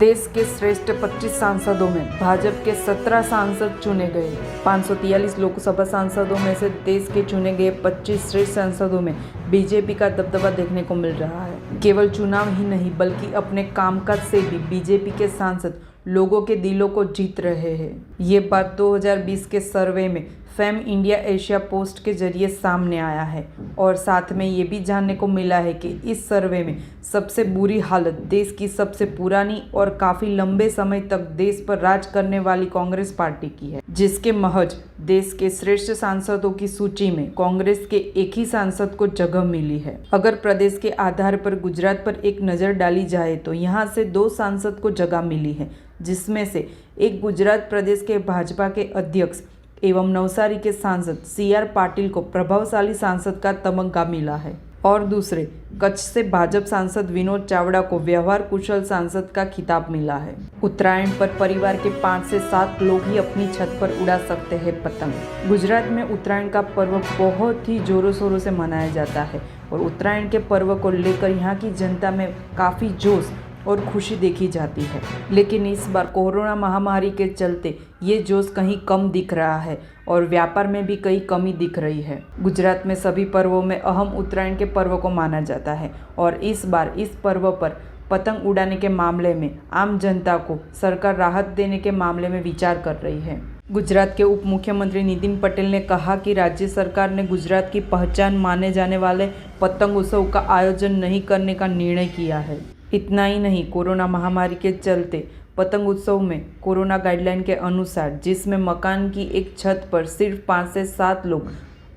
देश के श्रेष्ठ 25 सांसदों में भाजपा के 17 सांसद चुने गए। 543 लोकसभा सांसदों में से देश के चुने गए 25 श्रेष्ठ सांसदों में बीजेपी का दबदबा देखने को मिल रहा है। केवल चुनाव ही नहीं बल्कि अपने कामकाज से भी बीजेपी के सांसद लोगों के दिलों को जीत रहे हैं। ये बात 2020 के सर्वे में फेम इंडिया एशिया पोस्ट के जरिए सामने आया है और साथ में ये भी जानने को मिला है कि इस सर्वे में सबसे बुरी हालत देश की सबसे पुरानी और काफ़ी लंबे समय तक देश पर राज करने वाली कांग्रेस पार्टी की है, जिसके महज देश के श्रेष्ठ सांसदों की सूची में कांग्रेस के एक ही सांसद को जगह मिली है। अगर प्रदेश के आधार पर गुजरात पर एक नज़र डाली जाए तो यहाँ से 2 सांसद को जगह मिली है, जिसमें से एक गुजरात प्रदेश के भाजपा के अध्यक्ष एवं नवसारी के सांसद CR पाटिल को प्रभावशाली सांसद का तमगा मिला है और दूसरे कच्छ से भाजपा सांसद विनोद चावड़ा को व्यवहार कुशल सांसद का खिताब मिला है। उत्तरायण पर परिवार के 5 से 7 लोग ही अपनी छत पर उड़ा सकते हैं पतंग। गुजरात में उत्तरायण का पर्व बहुत ही जोरों शोरों से मनाया जाता है और उत्तरायण के पर्व को लेकर यहाँ की जनता में काफ़ी जोश और खुशी देखी जाती है, लेकिन इस बार कोरोना महामारी के चलते ये जोश कहीं कम दिख रहा है और व्यापार में भी कई कमी दिख रही है। गुजरात में सभी पर्वों में अहम उत्तरायण के पर्व को माना जाता है और इस बार इस पर्व पर पतंग उड़ाने के मामले में आम जनता को सरकार राहत देने के मामले में विचार कर रही है। गुजरात के उप मुख्यमंत्री नितिन पटेल ने कहा कि राज्य सरकार ने गुजरात की पहचान माने जाने वाले पतंग उत्सव का आयोजन नहीं करने का निर्णय किया है। इतना ही नहीं, कोरोना महामारी के चलते पतंग उत्सव में कोरोना गाइडलाइन के अनुसार जिसमें मकान की एक छत पर सिर्फ 5 से 7 लोग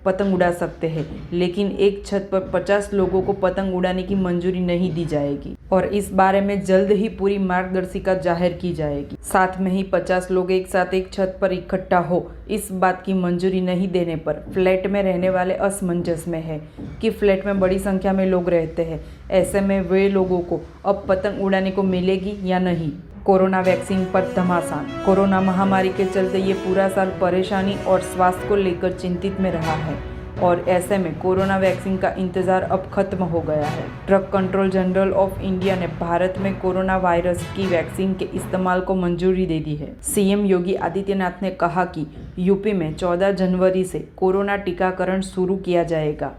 पतंग उड़ा सकते हैं, लेकिन एक छत पर 50 लोगों को पतंग उड़ाने की मंजूरी नहीं दी जाएगी और इस बारे में जल्द ही पूरी मार्गदर्शिका जाहिर की जाएगी। साथ में ही 50 लोग एक साथ एक छत पर इकट्ठा हो इस बात की मंजूरी नहीं देने पर फ्लैट में रहने वाले असमंजस में है कि फ्लैट में बड़ी संख्या में लोग रहते हैं, ऐसे में वे लोगों को अब पतंग उड़ाने को मिलेगी या नहीं। कोरोना वैक्सीन पर घमासान। कोरोना महामारी के चलते ये पूरा साल परेशानी और स्वास्थ्य को लेकर चिंतित में रहा है और ऐसे में कोरोना वैक्सीन का इंतजार अब खत्म हो गया है। Drug control general of India ने भारत में कोरोना वायरस की वैक्सीन के इस्तेमाल को मंजूरी दे दी है। सीएम योगी आदित्यनाथ ने कहा कि यूपी में 14 जनवरी से कोरोना टीकाकरण शुरू किया जाएगा।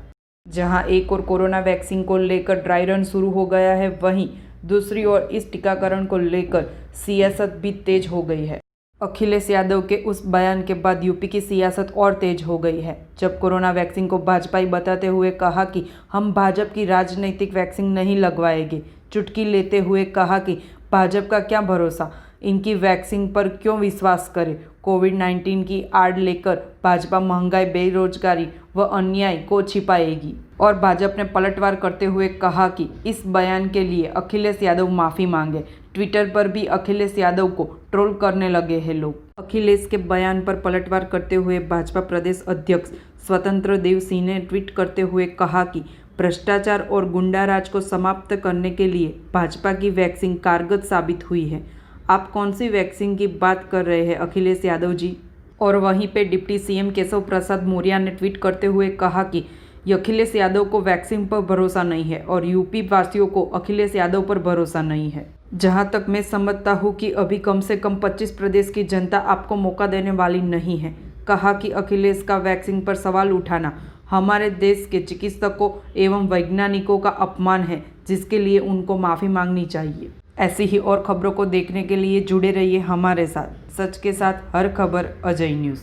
जहां एक और कोरोना वैक्सीन को लेकर ड्राई रन शुरू हो गया है, वहीं दूसरी ओर इस टीकाकरण को लेकर सियासत भी तेज हो गई है। अखिलेश यादव के उस बयान के बाद यूपी की सियासत और तेज हो गई है, जब कोरोना वैक्सीन को भाजपाई बताते हुए कहा कि हम भाजपा की राजनीतिक वैक्सीन नहीं लगवाएंगे। चुटकी लेते हुए कहा कि भाजपा का क्या भरोसा, इनकी वैक्सीन पर क्यों विश्वास करें। कोविड-19 की आड़ लेकर भाजपा महंगाई, बेरोजगारी व अन्याय को छिपाएगी और भाजपा ने पलटवार करते हुए कहा कि इस बयान के लिए अखिलेश यादव माफ़ी मांगे। ट्विटर पर भी अखिलेश यादव को ट्रोल करने लगे हैं लोग। अखिलेश के बयान पर पलटवार करते हुए भाजपा प्रदेश अध्यक्ष स्वतंत्र देव सिंह ने ट्वीट करते हुए कहा कि भ्रष्टाचार और गुंडाराज को समाप्त करने के लिए भाजपा की वैक्सीन कारगर साबित हुई है। आप कौन सी वैक्सीन की बात कर रहे हैं अखिलेश यादव जी? और वहीं पे डिप्टी सीएम केशव प्रसाद मौर्य ने ट्वीट करते हुए कहा कि अखिलेश यादव को वैक्सीन पर भरोसा नहीं है और यूपी वासियों को अखिलेश यादव पर भरोसा नहीं है। जहां तक मैं समझता हूं कि अभी कम से कम 25 प्रदेश की जनता आपको मौका देने वाली नहीं है। कहा कि अखिलेश का वैक्सीन पर सवाल उठाना हमारे देश के चिकित्सकों एवं वैज्ञानिकों का अपमान है, जिसके लिए उनको माफ़ी मांगनी चाहिए। ऐसी ही और खबरों को देखने के लिए जुड़े रहिए हमारे साथ। सच के साथ हर खबर अजय न्यूज़।